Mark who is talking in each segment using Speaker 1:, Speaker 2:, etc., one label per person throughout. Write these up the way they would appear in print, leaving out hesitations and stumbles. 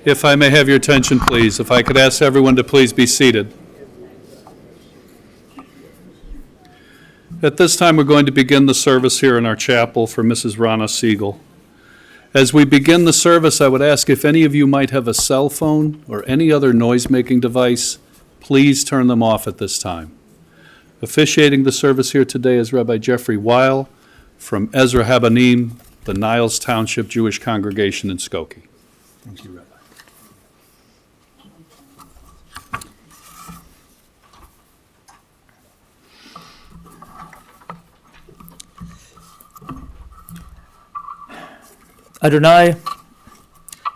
Speaker 1: If I may have your attention, please. If I could ask everyone to please be seated. At this time, we're going to begin the service here in our chapel for Mrs. Ronna Siegel. As we begin the service, I would ask if any of you might have a cell phone or any other noise-making device, please turn them off at this time. Officiating the service here today is Rabbi Jeffrey Weil from Ezra Habanim, the Niles Township Jewish Congregation in Skokie. Thank you, Rabbi.
Speaker 2: Adonai,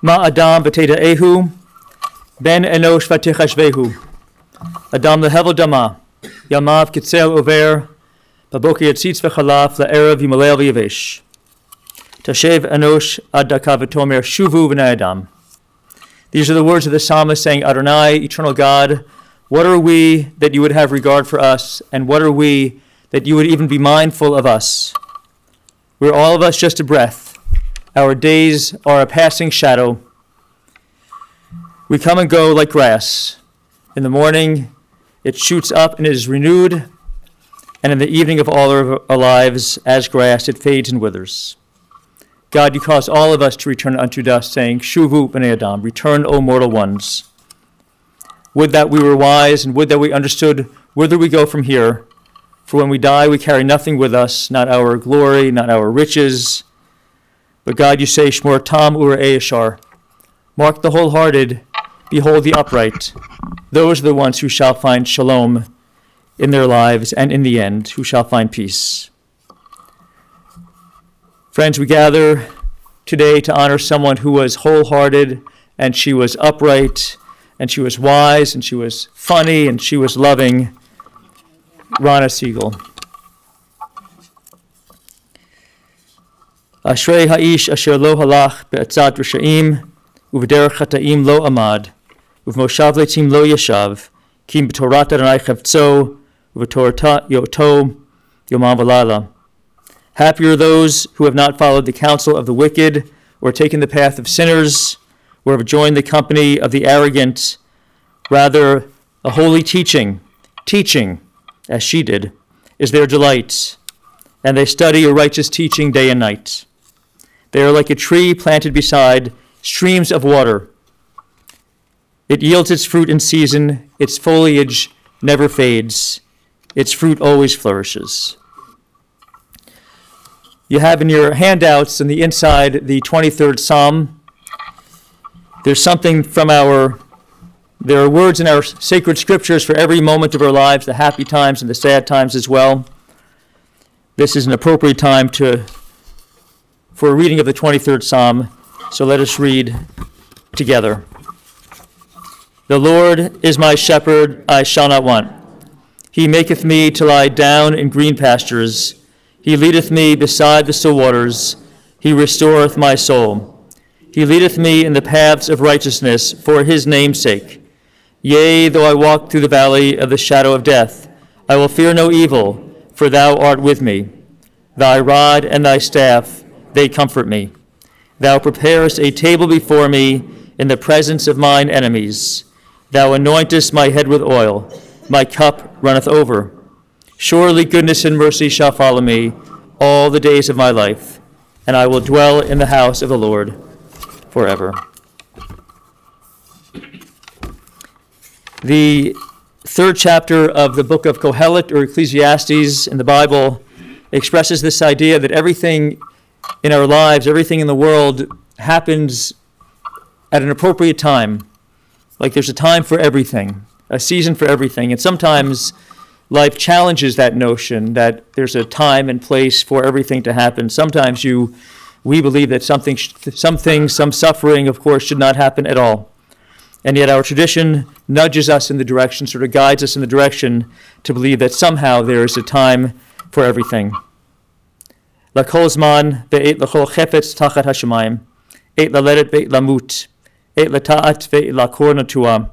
Speaker 2: ma Adam v'teda'ehu, ben enosh v'techashvehu. Adam lehevel dama, yamav kitzel over, baboker yatzitz v'chalaf la'erev yimalel v'yavesh. Tashev enosh ad daka v'tomer shuvu v'nei Adam. These are the words of the psalmist saying, Adonai, eternal God, what are we that you would have regard for us, and what are we that you would even be mindful of us? We're all of us just a breath. Our days are a passing shadow. We come and go like grass. In the morning, it shoots up and is renewed, and in the evening of all our lives, as grass, it fades and withers. God, you cause all of us to return unto dust, saying, Shuvu b'nei Adam, return, O mortal ones. Would that we were wise, and would that we understood whither we go from here. For when we die, we carry nothing with us, not our glory, not our riches. But God, you say, Shmor tam urei yashar, mark the wholehearted, behold the upright. Those are the ones who shall find shalom in their lives, and in the end, who shall find peace. Friends, we gather today to honor someone who was wholehearted, and she was upright, and she was wise, and she was funny, and she was loving, Ronna Siegel. Ashrei ha'ish asher lo halach be'atzat risha'im u'v'derech chata'im lo amad u'v'moshav leitzim lo yashav kim b'torat Adonai chavtzo u'v'torata yoto yomam v'lala. Happy are those who have not followed the counsel of the wicked or taken the path of sinners or have joined the company of the arrogant. Rather, a holy teaching, as she did, is their delight, and they study a righteous teaching day and night. They are like a tree planted beside streams of water. It yields its fruit in season, its foliage never fades, its fruit always flourishes. You have in your handouts on the inside the 23rd Psalm. There's something from there are words in our sacred scriptures for every moment of our lives, the happy times and the sad times as well. This is an appropriate time for a reading of the 23rd Psalm, so let us read together. The Lord is my shepherd, I shall not want. He maketh me to lie down in green pastures. He leadeth me beside the still waters. He restoreth my soul. He leadeth me in the paths of righteousness for his name's sake. Yea, though I walk through the valley of the shadow of death, I will fear no evil, for thou art with me. Thy rod and thy staff, they comfort me. Thou preparest a table before me in the presence of mine enemies. Thou anointest my head with oil. My cup runneth over. Surely goodness and mercy shall follow me all the days of my life, and I will dwell in the house of the Lord forever. The third chapter of the book of Kohelet, or Ecclesiastes, in the Bible expresses this idea that everything in our lives, everything in the world happens at an appropriate time. Like there's a time for everything, a season for everything. And sometimes life challenges that notion that there's a time and place for everything to happen. Sometimes we believe that some suffering, of course, should not happen at all. And yet our tradition nudges us in the direction, sort of guides us in the direction to believe that somehow there is a time for everything. L'kol zman ve'et l'chol chefetz tachat hashemayim, et laledet ve'et lamut, et lata'at ve'et lakor natua,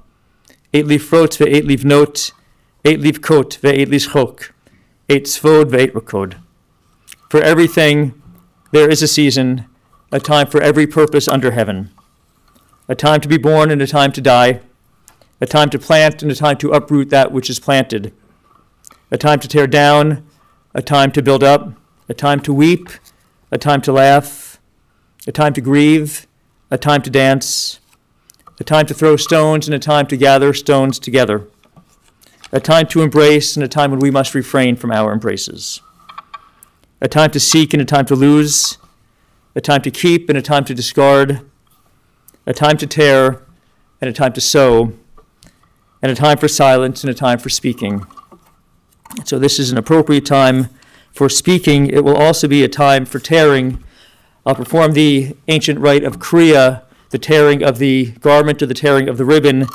Speaker 2: et lifrot ve'et livnot, et livkot ve'et lishchok, et tzvod ve'et rakod. For everything there is a season, a time for every purpose under heaven. a time to be born and a time to die, a time to plant and a time to uproot that which is planted, a time to tear down, a time to build up, a time to weep, a time to laugh, a time to grieve, a time to dance, a time to throw stones and a time to gather stones together, a time to embrace and a time when we must refrain from our embraces, a time to seek and a time to lose, a time to keep and a time to discard, a time to tear and a time to sow, and a time for silence and a time for speaking. So this is an appropriate time for speaking. It will also be a time for tearing. I'll perform the ancient rite of Keira, the tearing of the garment or the tearing of the ribbon,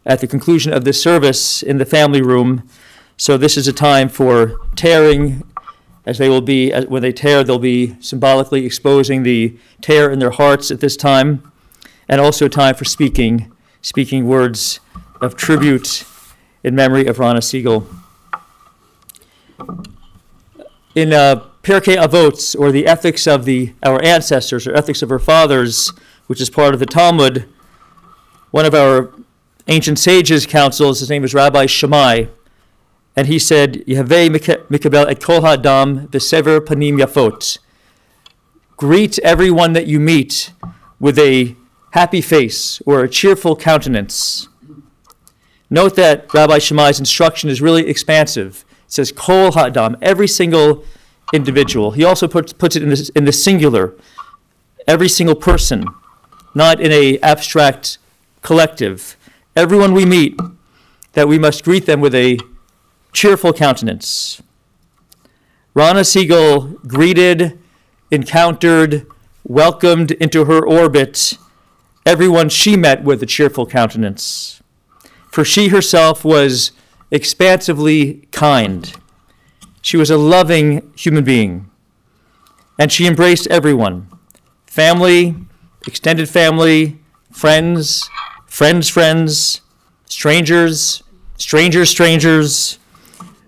Speaker 2: at the conclusion of this service in the family room. So this is a time for tearing, as they will be, when they tear, they'll be symbolically exposing the tear in their hearts at this time, and also a time for speaking words of tribute in memory of Ronna Siegel. In Pirkei Avot, or the ethics of our ancestors, or ethics of our fathers, which is part of the Talmud, one of our ancient sages counsels, his name is Rabbi Shammai, and he said, Yehavei mikabel et kol ha'adam v'sever panim yafot. Greet everyone that you meet with a happy face or a cheerful countenance. Note that Rabbi Shammai's instruction is really expansive. It says kol ha'adam, every single individual. He also puts it in the singular, every single person, not in an abstract collective. Everyone we meet, that we must greet them with a cheerful countenance. Ronna Siegel greeted, encountered, welcomed into her orbit everyone she met with a cheerful countenance. For she herself was expansively kind. She was a loving human being, and she embraced everyone, family, extended family, friends, friends, strangers, strangers,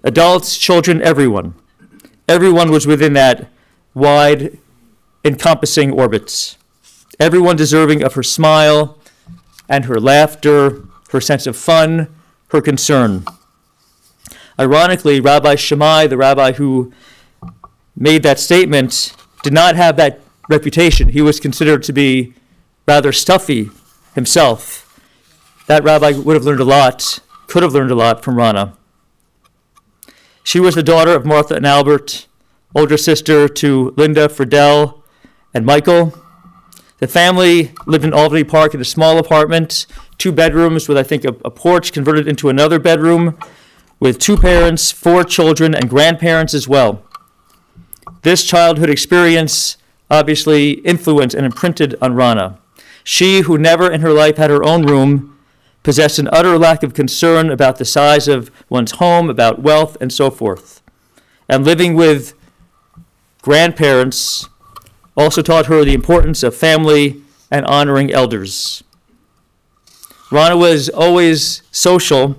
Speaker 2: adults, children, everyone. Everyone was within that wide, encompassing orbit. Everyone deserving of her smile and her laughter, her sense of fun, her concern. Ironically, Rabbi Shammai, the rabbi who made that statement, did not have that reputation. He was considered to be rather stuffy himself. That rabbi would have learned a lot, could have learned a lot from Ronna. She was the daughter of Martha and Albert, older sister to Linda, Fradell, and Michael. The family lived in Albany Park in a small apartment, 2 bedrooms with, I think, a porch converted into another bedroom, with 2 parents, 4 children, and grandparents as well. This childhood experience obviously influenced and imprinted on Ronna. She, who never in her life had her own room, possessed an utter lack of concern about the size of one's home, about wealth, and so forth. And living with grandparents also taught her the importance of family and honoring elders. Ronna was always social,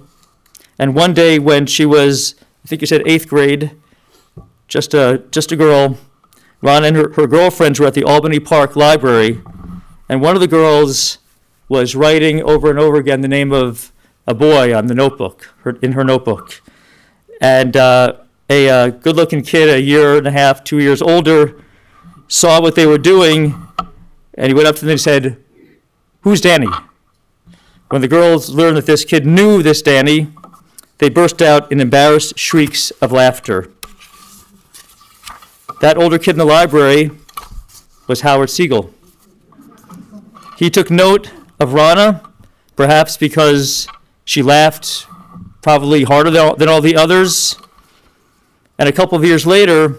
Speaker 2: and one day when she was, I think you said 8th grade, just a girl, Ronna and her girlfriends were at the Albany Park Library, and one of the girls was writing over and over again the name of a boy on the notebook, in her notebook. And a good-looking kid, a year and a half, 2 years older, saw what they were doing, and he went up to them and said, "Who's Danny?" When the girls learned that this kid knew this Danny, they burst out in embarrassed shrieks of laughter. That older kid in the library was Howard Siegel. He took note of Ronna, perhaps because she laughed probably harder than all the others. And a couple of years later,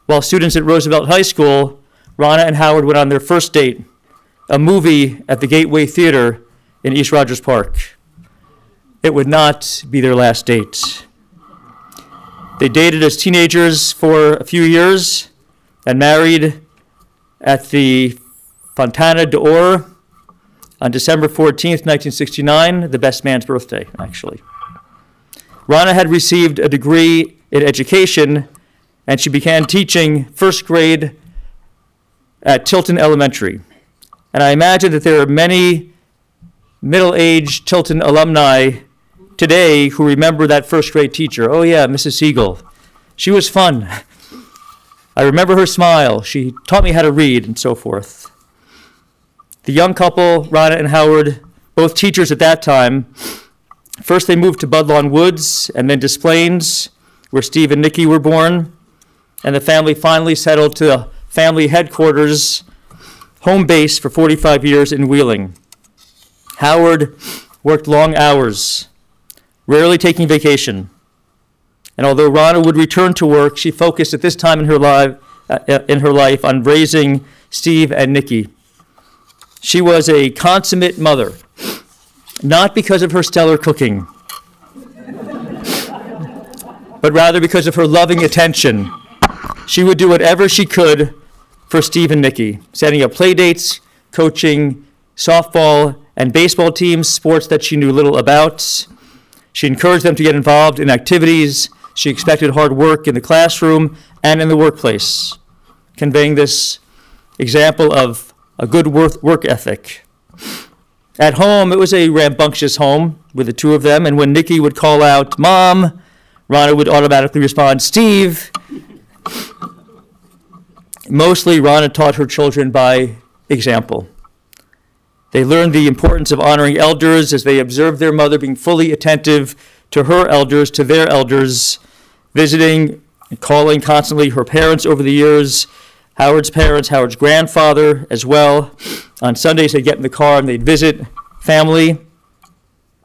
Speaker 2: while students at Roosevelt High School, Ronna and Howard went on their first date, a movie at the Gateway Theater in East Rogers Park. It would not be their last date. They dated as teenagers for a few years and married at the Fontana d'Or on December 14th, 1969, the best man's birthday, actually. Ronna had received a degree in education, and she began teaching first grade at Tilton Elementary. And I imagine that there are many middle-aged Tilton alumni today who remember that first-grade teacher. Oh yeah, Mrs. Siegel. She was fun. I remember her smile. She taught me how to read and so forth. The young couple, Ronna and Howard, both teachers at that time, first they moved to Budlawn Woods and then Des Plaines, where Steve and Nikki were born, and the family finally settled to the family headquarters, home base for 45 years in Wheeling. Howard worked long hours, rarely taking vacation. And although Ronna would return to work, she focused at this time in her life on raising Steve and Nikki. She was a consummate mother, not because of her stellar cooking, but rather because of her loving attention. She would do whatever she could for Steve and Nikki, setting up play dates, coaching softball and baseball teams, sports that she knew little about. She encouraged them to get involved in activities. She expected hard work in the classroom and in the workplace, conveying this example of a good work ethic. At home, it was a rambunctious home with the two of them, and when Nikki would call out, "Mom," Ronna would automatically respond, "Steve." Mostly, Ronna taught her children by example. They learned the importance of honoring elders as they observed their mother being fully attentive to her elders, to their elders, visiting and calling constantly her parents over the years, Howard's parents, Howard's grandfather as well. On Sundays, they'd get in the car and they'd visit family.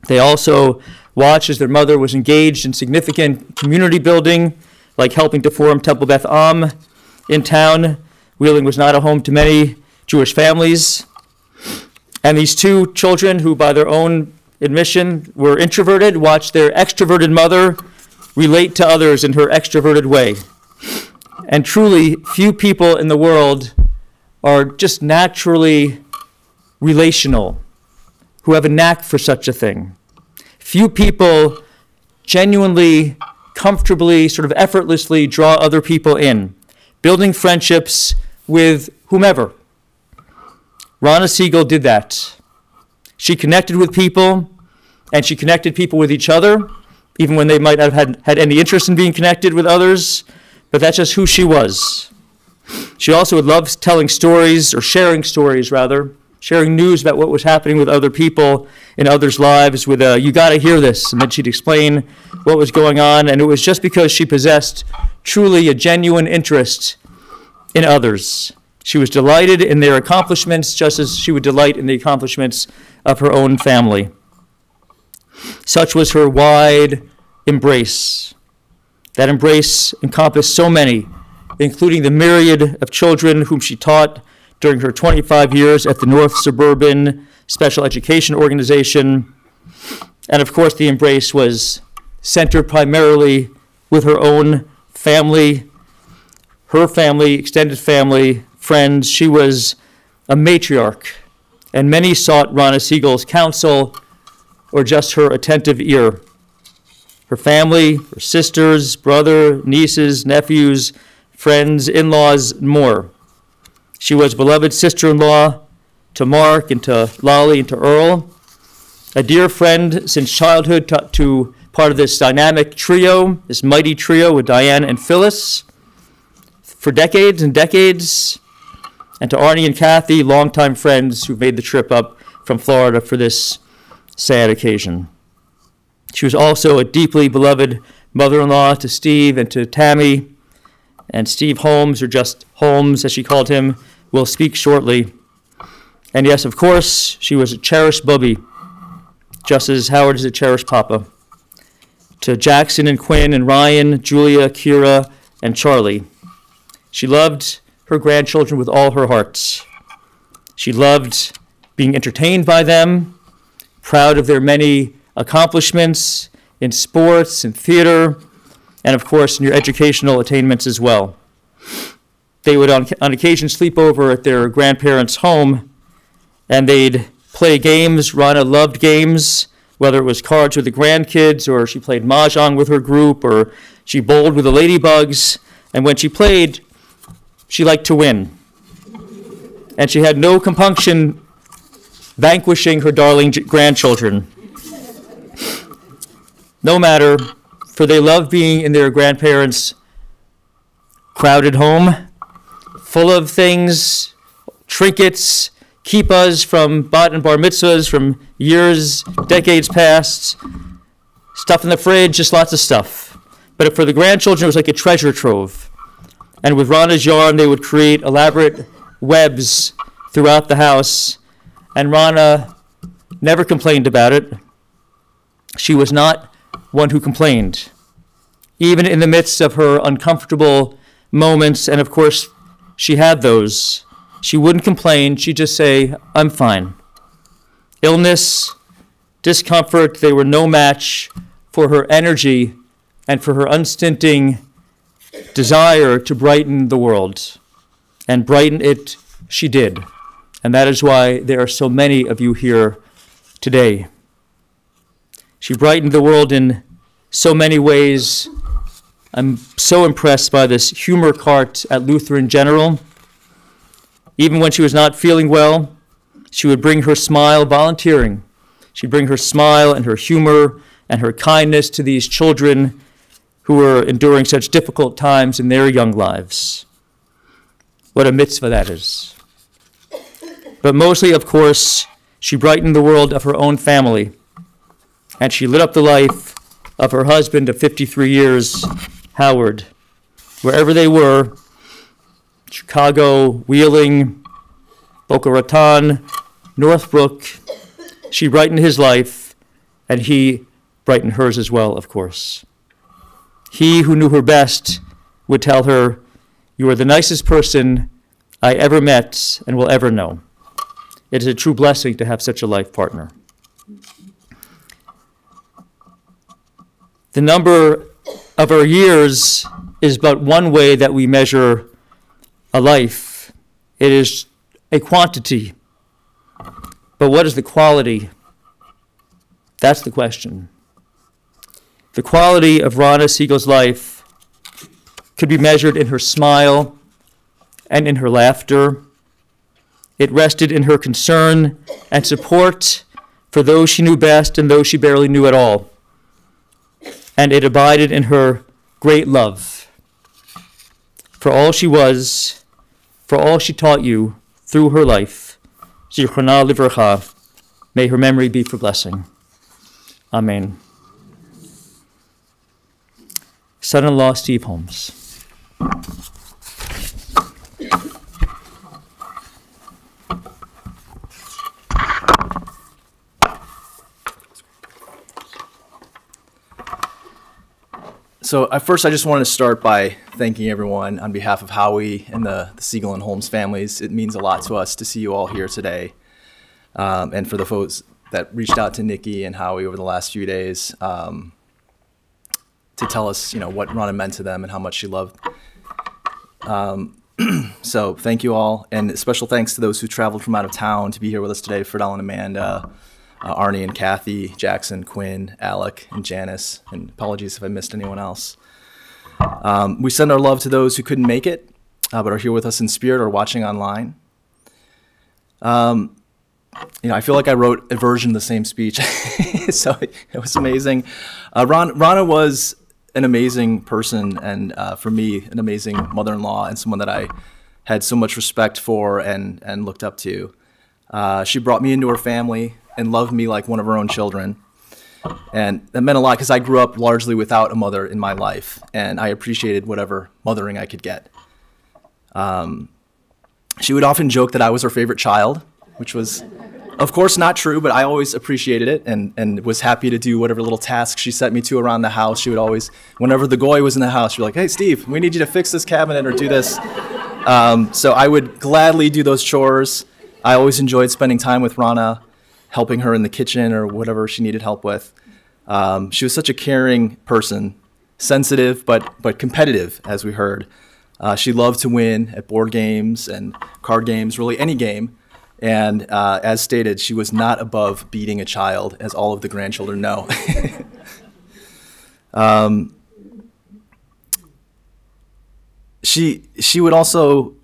Speaker 2: They also watched as their mother was engaged in significant community building, like helping to form Temple Beth Am in town. Wheeling was not a home to many Jewish families. And these two children, who by their own admission were introverted, watched their extroverted mother relate to others in her extroverted way. And truly, few people in the world are just naturally relational, who have a knack for such a thing. Few people genuinely, comfortably, sort of effortlessly draw other people in, building friendships with whomever. Ronna Siegel did that. She connected with people, and she connected people with each other, even when they might not have had any interest in being connected with others, but that's just who she was. She also would love telling stories, or sharing stories rather, sharing news about what was happening with other people in others' lives with a, "You gotta hear this," and then she'd explain what was going on, and it was just because she possessed truly a genuine interest in others. She was delighted in their accomplishments just as she would delight in the accomplishments of her own family. Such was her wide embrace. That embrace encompassed so many, including the myriad of children whom she taught during her 25 years at the North Suburban Special Education Organization. And of course, the embrace was centered primarily with her own family, her family, extended family, friends. She was a matriarch, and many sought Ronna Siegel's counsel or just her attentive ear. Her family, her sisters, brother, nieces, nephews, friends, in-laws, and more. She was beloved sister-in-law to Mark and to Lolly and to Earl, a dear friend since childhood to part of this dynamic trio, this mighty trio with Diane and Phyllis, for decades and decades, and to Arnie and Kathy, longtime friends who made the trip up from Florida for this sad occasion. She was also a deeply beloved mother-in-law to Steve and to Tammy, and Steve Holmes, or just Holmes as she called him, will speak shortly. And yes, of course, she was a cherished Bubbe, just as Howard is a cherished papa. To Jackson and Quinn and Ryan, Julia, Keira, and Charlie. She loved her grandchildren with all her heart. She loved being entertained by them, proud of their many accomplishments in sports and theater, and of course in your educational attainments as well. They would on occasion sleep over at their grandparents' home, and they'd play games. Ronna loved games, whether it was cards with the grandkids, or she played mahjong with her group, or she bowled with the ladybugs, and when she played, she liked to win. And she had no compunction vanquishing her darling grandchildren. No matter, for they love being in their grandparents' crowded home, full of things, trinkets, kippahs from bat and bar mitzvahs from years, decades past, stuff in the fridge, just lots of stuff. But for the grandchildren, it was like a treasure trove. And with Ronna's yarn, they would create elaborate webs throughout the house. And Ronna never complained about it. She was not one who complained. Even in the midst of her uncomfortable moments, and of course, she had those, she wouldn't complain. She'd just say, I'm fine. Illness, discomfort, they were no match for her energy and for her unstinting desire to brighten the world. And brighten it she did. And that is why there are so many of you here today. She brightened the world in so many ways. I'm so impressed by this humor cart at Lutheran General. Even when she was not feeling well, she would bring her smile volunteering. She'd bring her smile and her humor and her kindness to these children who were enduring such difficult times in their young lives. What a mitzvah that is. But mostly, of course, she brightened the world of her own family, and she lit up the life of her husband of 53 years, Howard. Wherever they were, Chicago, Wheeling, Boca Raton, Northbrook, she brightened his life, and he brightened hers as well, of course. He who knew her best would tell her, "You are the nicest person I ever met and will ever know." It is a true blessing to have such a life partner. The number of our years is but one way that we measure a life. It is a quantity. But what is the quality? That's the question. The quality of Ronna Siegel's life could be measured in her smile and in her laughter. It rested in her concern and support for those she knew best and those she barely knew at all. And it abided in her great love for all she was, for all she taught you through her life. Zichronah livracha. May her memory be for blessing. Amen. Son-in-law Steve Holmes.
Speaker 3: So at first, I just wanted to start by thanking everyone on behalf of Howie and the Siegel and Holmes families. It means a lot to us to see you all here today. And for the folks that reached out to Nikki and Howie over the last few days to tell us, what Ronna meant to them and how much she loved. So thank you all. And special thanks to those who traveled from out of town to be here with us today, Fradell and Amanda, Arnie and Kathy, Jackson, Quinn, Alec, and Janice, and apologies if I missed anyone else. We send our love to those who couldn't make it, but are here with us in spirit or watching online. I feel like I wrote a version of the same speech, so it was amazing. Ronna was an amazing person, and for me, an amazing mother-in-law, and someone that I had so much respect for and looked up to. She brought me into her family and loved me like one of her own children. And that meant a lot because I grew up largely without a mother in my life, and I appreciated whatever mothering I could get. She would often joke that I was her favorite child, which was, of course, not true, but I always appreciated it and was happy to do whatever little tasks she set me to around the house. She would always, whenever the goy was in the house, she'd be like, "Hey, Steve, we need you to fix this cabinet or do this." So I would gladly do those chores. I always enjoyed spending time with Ronna, helping her in the kitchen or whatever she needed help with. She was such a caring person, sensitive but competitive, as we heard. She loved to win at board games and card games, really any game. And as stated, she was not above beating a child, as all of the grandchildren know. She would also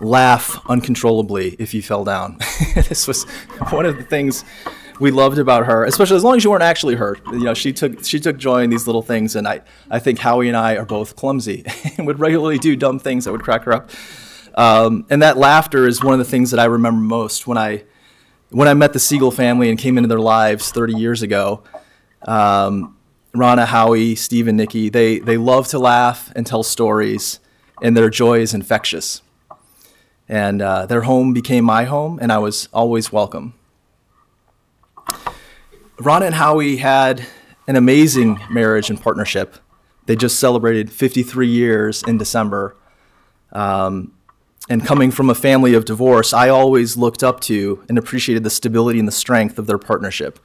Speaker 3: laugh uncontrollably if you fell down. This was one of the things we loved about her, especially as long as you weren't actually hurt. She took joy in these little things, and I think Howie and I are both clumsy and would regularly do dumb things that would crack her up. And that laughter is one of the things that I remember most when I met the Siegel family and came into their lives 30 years ago. Ronna, Howie, Steve, and Nikki, they love to laugh and tell stories, and their joy is infectious. And their home became my home, and I was always welcome. Ronna and Howie had an amazing marriage and partnership. They just celebrated 53 years in December. And coming from a family of divorce, I always looked up to and appreciated the stability and the strength of their partnership.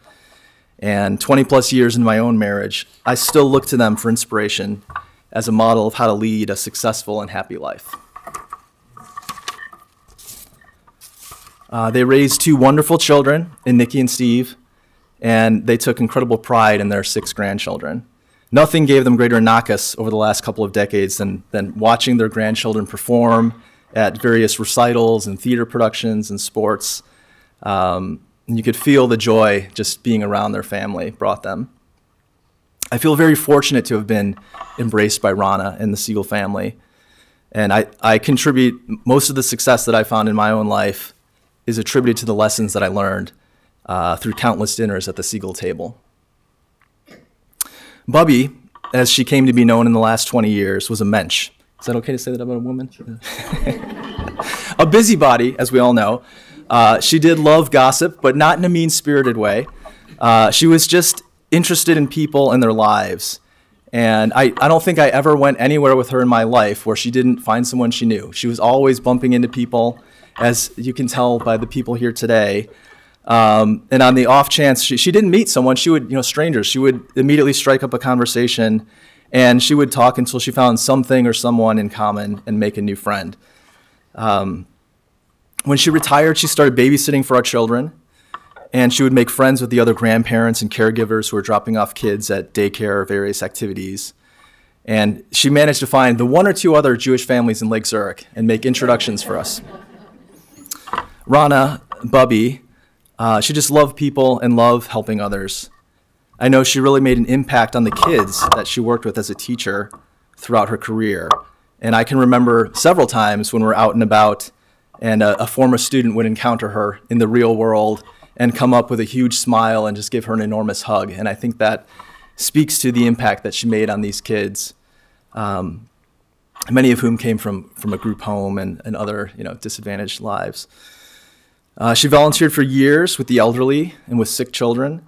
Speaker 3: And 20 plus years in my own marriage, I still look to them for inspiration as a model of how to lead a successful and happy life. They raised two wonderful children in Nikki and Steve, and they took incredible pride in their 6 grandchildren. Nothing gave them greater knockus over the last couple of decades than watching their grandchildren perform at various recitals and theater productions and sports. You could feel the joy just being around their family brought them. I feel very fortunate to have been embraced by Ronna and the Siegel family. And I contribute most of the success that I found in my own life is attributed to the lessons that I learned through countless dinners at the Siegel table. Bubbe, as she came to be known in the last 20 years, was a mensch. Is that okay to say that about a woman? Sure. A busybody, as we all know. She did love gossip, but not in a mean-spirited way. She was just interested in people and their lives. And I don't think I ever went anywhere with her in my life where she didn't find someone she knew. She was always bumping into people, as you can tell by the people here today. And on the off chance she didn't meet someone, she would, strangers, she would immediately strike up a conversation, and she would talk until she found something or someone in common and make a new friend. When she retired, she started babysitting for our children, and she would make friends with the other grandparents and caregivers who were dropping off kids at daycare or various activities. And she managed to find the 1 or 2 other Jewish families in Lake Zurich and make introductions for us. Ronna, Bubbe, she just loved people and loved helping others. I know she really made an impact on the kids that she worked with as a teacher throughout her career. And I can remember several times when we're out and about and a former student would encounter her in the real world and come up with a huge smile and just give her an enormous hug. And I think that speaks to the impact that she made on these kids, many of whom came from a group home and other disadvantaged lives. She volunteered for years with the elderly and with sick children,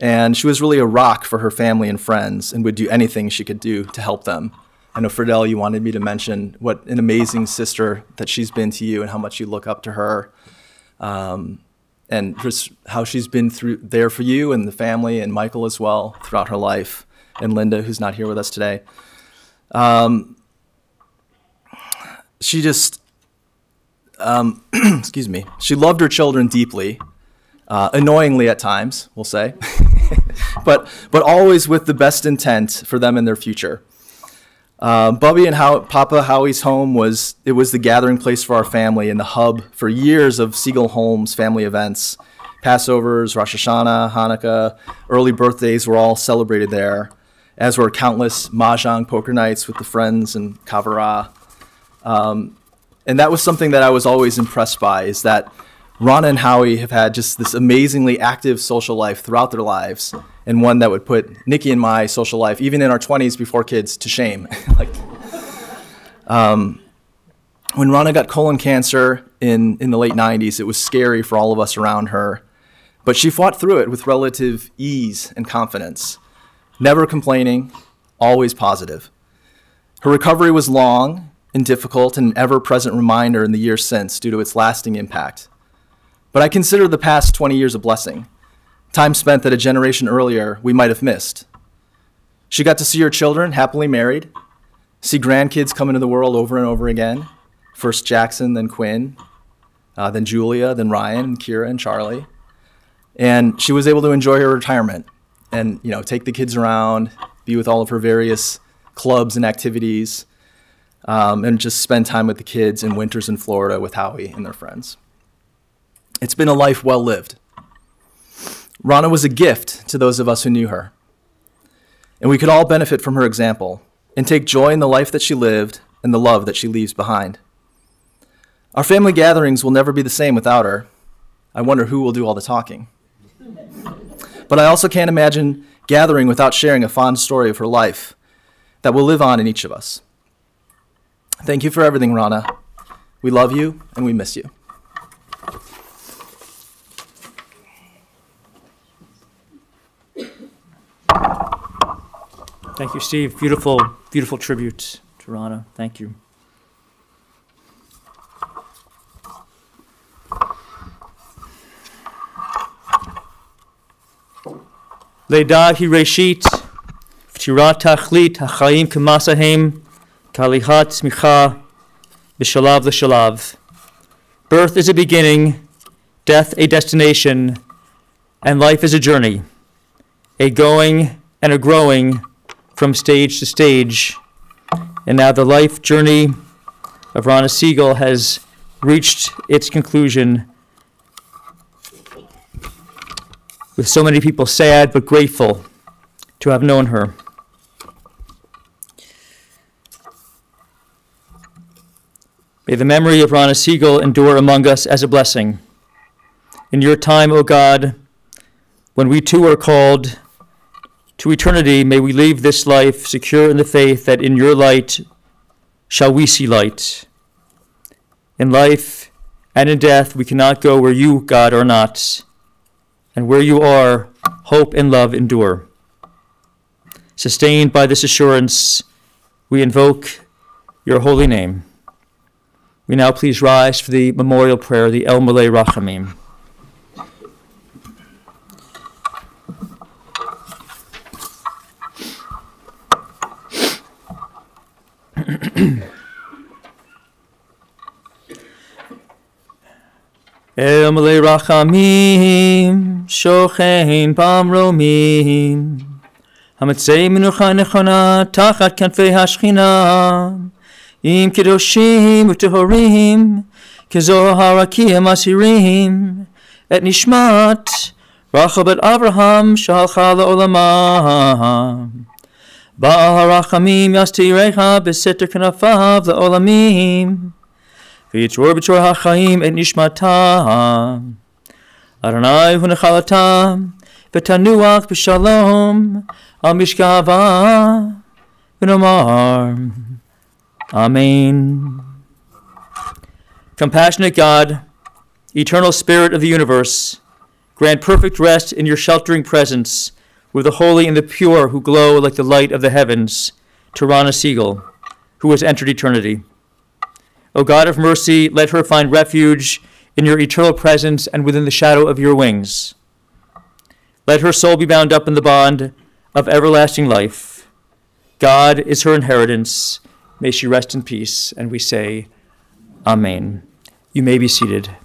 Speaker 3: and she was really a rock for her family and friends and would do anything she could do to help them. I know, Fradell, you wanted me to mention what an amazing sister that she's been to you and how much you look up to her, and just how she's been there for you and the family and Michael as well throughout her life, and Linda, who's not here with us today. She just, excuse me, she loved her children deeply, annoyingly at times, we'll say, but always with the best intent for them and their future. Bubbe and Papa Howie's home was the gathering place for our family and the hub for years of Siegel Holmes family events. Passovers, Rosh Hashanah, Hanukkah, early birthdays were all celebrated there, as were countless mahjong poker nights with the friends and kavara. And that was something that I was always impressed by, is that Ronna and Howie have had just this amazingly active social life throughout their lives, and one that would put Nikki and my social life, even in our 20s before kids, to shame. When Ronna got colon cancer in the late 90s, it was scary for all of us around her, but she fought through it with relative ease and confidence, never complaining, always positive. Her recovery was long and difficult, and an ever-present reminder in the years since due to its lasting impact. But I consider the past 20 years a blessing, time spent that a generation earlier we might have missed. She got to see her children happily married, see grandkids come into the world over and over again, first Jackson, then Quinn, then Julia, then Ryan, and Keira, and Charlie. And she was able to enjoy her retirement and take the kids around, be with all of her various clubs and activities. and just spend time with the kids in winters in Florida with Howie and their friends. It's been a life well lived. Ronna was a gift to those of us who knew her, and we could all benefit from her example and take joy in the life that she lived and the love that she leaves behind. Our family gatherings will never be the same without her. I wonder who will do all the talking. But I also can't imagine gathering without sharing a fond story of her life that will live on in each of us. Thank you for everything, Ronna. We love you and we miss you.
Speaker 2: Thank you, Steve. Beautiful, beautiful tribute to Ronna. Thank you. לידה היא ראשית, פטירת תכלית החיים כמסהם, כהליכת צמיחה בשלב לשלב. Birth is a beginning, death a destination, and life is a journey, a going and a growing from stage to stage. And now the life journey of Ronna Siegel has reached its conclusion, with so many people sad but grateful to have known her. May the memory of Ronna Siegel endure among us as a blessing. In your time, O God, when we too are called to eternity, may we leave this life secure in the faith that in your light shall we see light. In life and in death, we cannot go where you, God, are not. And where you are, hope and love endure. Sustained by this assurance, we invoke your holy name. We now please rise for the memorial prayer, the El Malei Rachamim. El Malei Rachamim, Shochein Bamromim, Hamatzei Menucha Nechona, Tachat Kanfei Hashchina, Im Kedoshim Utehorim, Kezohar Rakim Asirim, Et Nishmat, Rachel Bet Avraham, Shalcha Le'olamah, Baal HaRachamim Yastirecha, Beseter Kanafav Le'olamim, V'yitzror b'tzor ha'chaim et nishmatam. Adonai hu nechalatam, v'tanuach b'shalom, al mishkava, v'nomar. Amen. Compassionate God, eternal Spirit of the universe, grant perfect rest in your sheltering presence with the holy and the pure who glow like the light of the heavens, to Ronna Siegel, who has entered eternity. O God of mercy, let her find refuge in your eternal presence and within the shadow of your wings. Let her soul be bound up in the bond of everlasting life. God is her inheritance. May she rest in peace. And we say, Amen. You may be seated.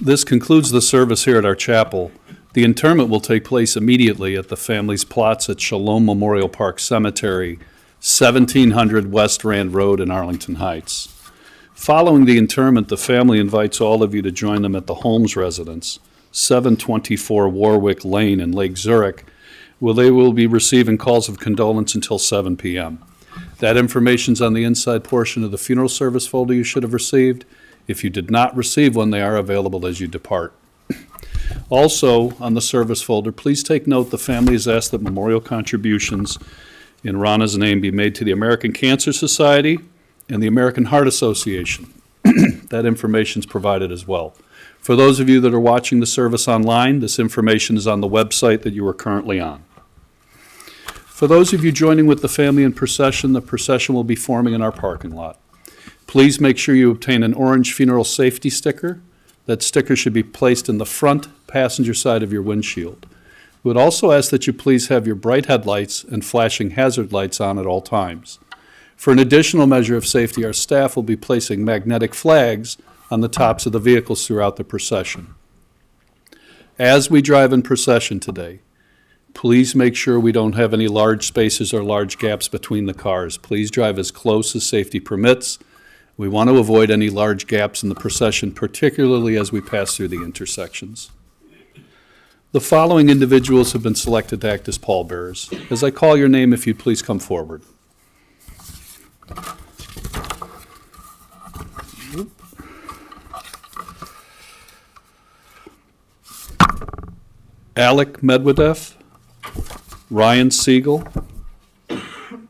Speaker 1: This concludes the service here at our chapel. The interment will take place immediately at the family's plots at Shalom Memorial Park Cemetery, 1700 West Rand Road in Arlington Heights. Following the interment, the family invites all of you to join them at the Holmes residence, 724 Warwick Lane in Lake Zurich, where they will be receiving calls of condolence until 7 p.m. That information's on the inside portion of the funeral service folder you should have received. If you did not receive one, they are available as you depart. Also, on the service folder, please take note the family has asked that memorial contributions in Ronna's name be made to the American Cancer Society and the American Heart Association. That information is provided as well. For those of you that are watching the service online, this information is on the website that you are currently on. For those of you joining with the family in procession, the procession will be forming in our parking lot. Please make sure you obtain an orange funeral safety sticker. That sticker should be placed in the front passenger side of your windshield. We would also ask that you please have your bright headlights and flashing hazard lights on at all times. For an additional measure of safety, our staff will be placing magnetic flags on the tops of the vehicles throughout the procession. As we drive in procession today, please make sure we don't have any large spaces or large gaps between the cars. Please drive as close as safety permits. We want to avoid any large gaps in the procession, particularly as we pass through the intersections. The following individuals have been selected to act as pallbearers. As I call your name, if you'd please come forward. Alec Medwedeff, Ryan Siegel,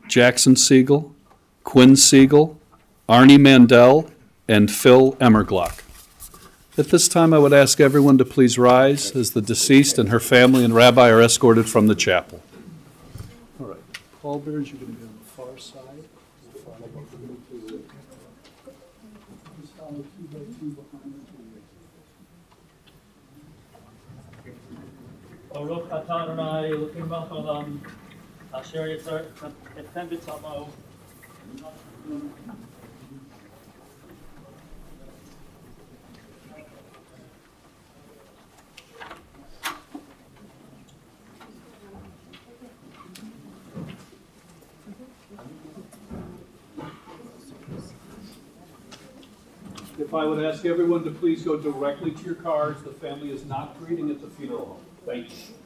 Speaker 1: Jackson Siegel, Quinn Siegel, Arnie Mandel, and Phil Emmerglock. At this time, I would ask everyone to please rise as the deceased and her family and rabbi are escorted from the chapel. All right, pallbearers, you're going to be on the far side.
Speaker 2: Baruch atah Adonai Elokeinu melech haolam, asher yitzar etchem b'tzalmo.
Speaker 1: If I would ask everyone to please go directly to your cars, the family is not greeting at the funeral home. Thank you.